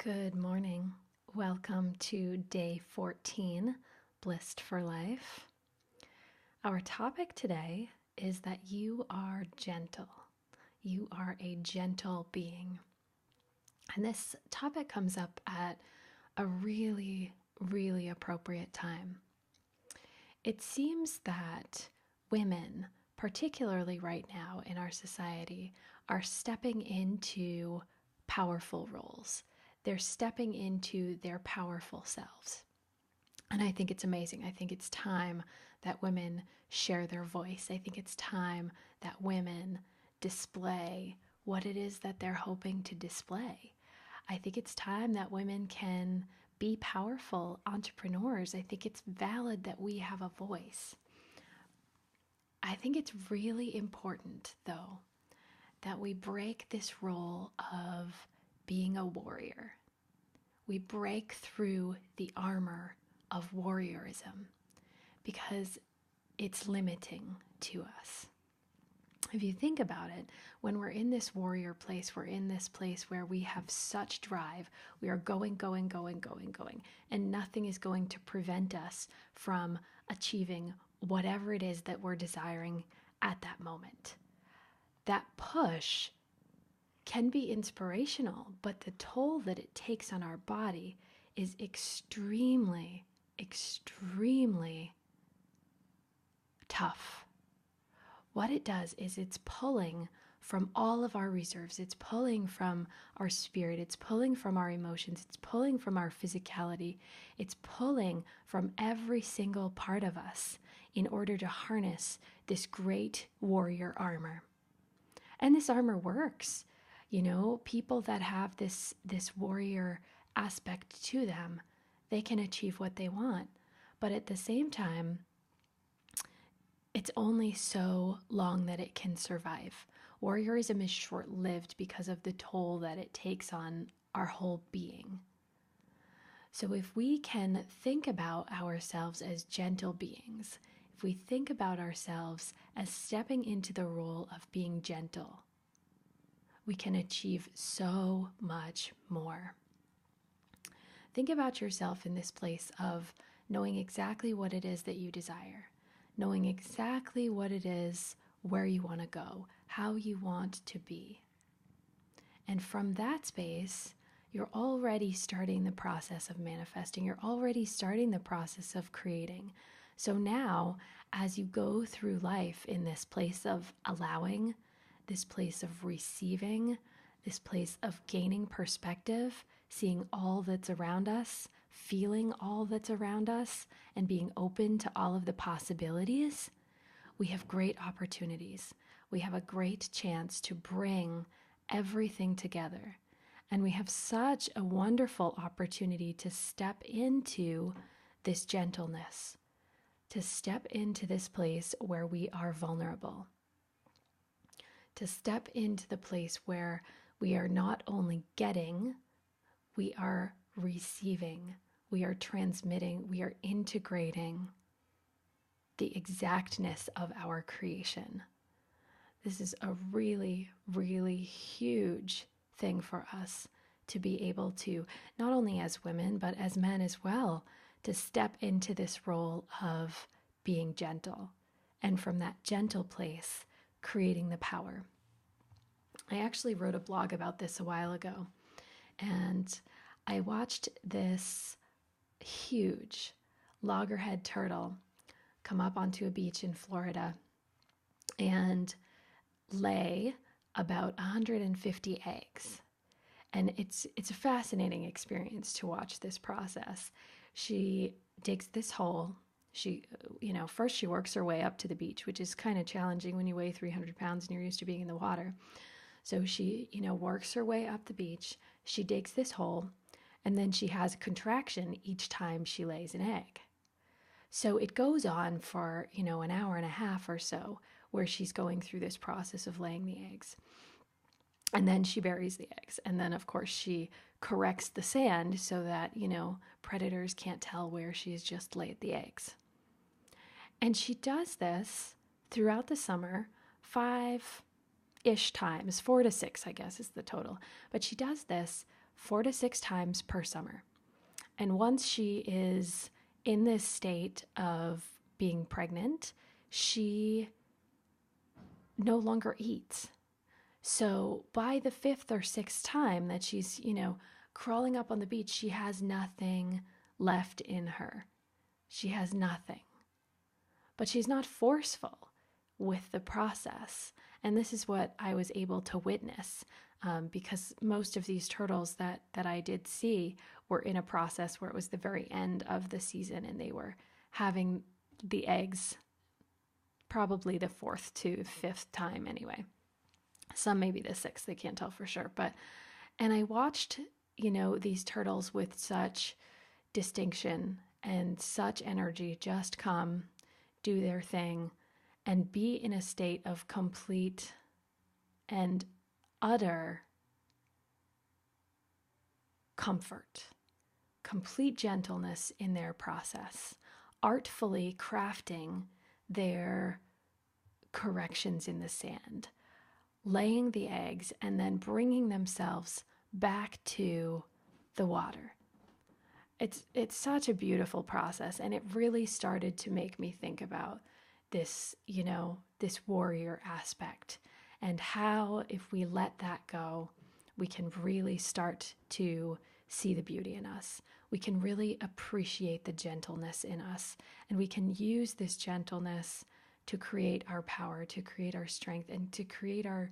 Good morning. Welcome to day 14, Blissed for Life. Our topic today is that you are gentle. You are a gentle being. And this topic comes up at a really, really appropriate time. It seems that women, particularly right now in our society, are stepping into powerful roles. They're stepping into their powerful selves. And I think it's amazing. I think it's time that women share their voice. I think it's time that women display what it is that they're hoping to display. I think it's time that women can be powerful entrepreneurs. I think it's valid that we have a voice. I think it's really important, though, that we break this role of being a warrior. We break through the armor of warriorism because it's limiting to us. If you think about it, when we're in this warrior place, we're in this place where we have such drive. We are going, and nothing is going to prevent us from achieving whatever it is that we're desiring at that moment. That push can be inspirational, but the toll that it takes on our body is extremely, extremely tough. What it does is it's pulling from all of our reserves. It's pulling from our spirit. It's pulling from our emotions. It's pulling from our physicality. It's pulling from every single part of us in order to harness this great warrior armor. And this armor works. You know, people that have this warrior aspect to them, they can achieve what they want. But at the same time, it's only so long that it can survive. Warriorism is short-lived because of the toll that it takes on our whole being. So if we can think about ourselves as gentle beings, if we think about ourselves as stepping into the role of being gentle, we can achieve so much more. Think about yourself in this place of knowing exactly what it is that you desire, knowing exactly what it is, where you want to go, how you want to be. And from that space, you're already starting the process of manifesting. You're already starting the process of creating. So now, as you go through life in this place of allowing, this place of receiving, this place of gaining perspective, seeing all that's around us, feeling all that's around us, and being open to all of the possibilities, we have great opportunities. We have a great chance to bring everything together. And we have such a wonderful opportunity to step into this gentleness, to step into this place where we are vulnerable, to step into the place where we are not only getting, we are receiving, we are transmitting, we are integrating the exactness of our creation. This is a really, really huge thing for us to be able to, not only as women, but as men as well, to step into this role of being gentle. And from that gentle place, creating the power. I actually wrote a blog about this a while ago, and I watched this huge loggerhead turtle come up onto a beach in Florida and lay about 150 eggs. And it's a fascinating experience to watch this process. She digs this hole. First she works her way up to the beach, which is kind of challenging when you weigh 300 pounds and you're used to being in the water. So she, works her way up the beach. She digs this hole, and then she has a contraction each time she lays an egg. So it goes on for, an hour and a half or so, where she's going through this process of laying the eggs. And then she buries the eggs. And then, of course, she corrects the sand so that, predators can't tell where she's just laid the eggs. And she does this throughout the summer 5-ish times, 4 to 6, I guess, is the total. But she does this 4 to 6 times per summer. And once she is in this state of being pregnant, she no longer eats. So by the 5th or 6th time that she's, crawling up on the beach, she has nothing left in her. She has nothing. But she's not forceful with the process. And this is what I was able to witness, because most of these turtles that I did see were in a process where it was the very end of the season and they were having the eggs probably the 4th to 5th time anyway. Some maybe the 6th, they can't tell for sure. And I watched, these turtles with such distinction and such energy just come, do their thing, and be in a state of complete and utter comfort, complete gentleness in their process, artfully crafting their corrections in the sand, laying the eggs, and then bringing themselves back to the water. It's such a beautiful process, and it really started to make me think about this, this warrior aspect, and how if we let that go, we can really start to see the beauty in us. We can really appreciate the gentleness in us, and we can use this gentleness to create our power, to create our strength, and to create our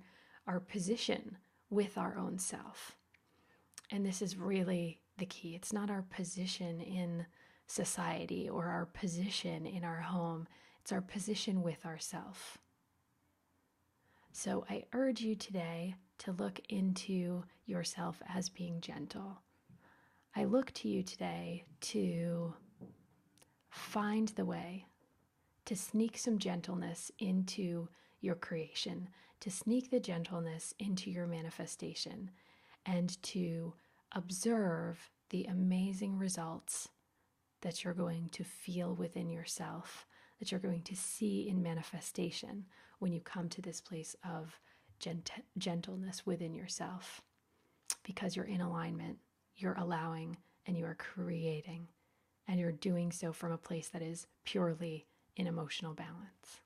position with our own self. And this is really the key. It's not our position in society or our position in our home. It's our position with ourself. So I urge you today to look into yourself as being gentle. I look to you today to find the way to sneak some gentleness into your creation, to sneak the gentleness into your manifestation, and to observe the amazing results that you're going to feel within yourself, that you're going to see in manifestation when you come to this place of gentleness within yourself. Because you're in alignment, you're allowing, and you are creating, and you're doing so from a place that is purely in emotional balance.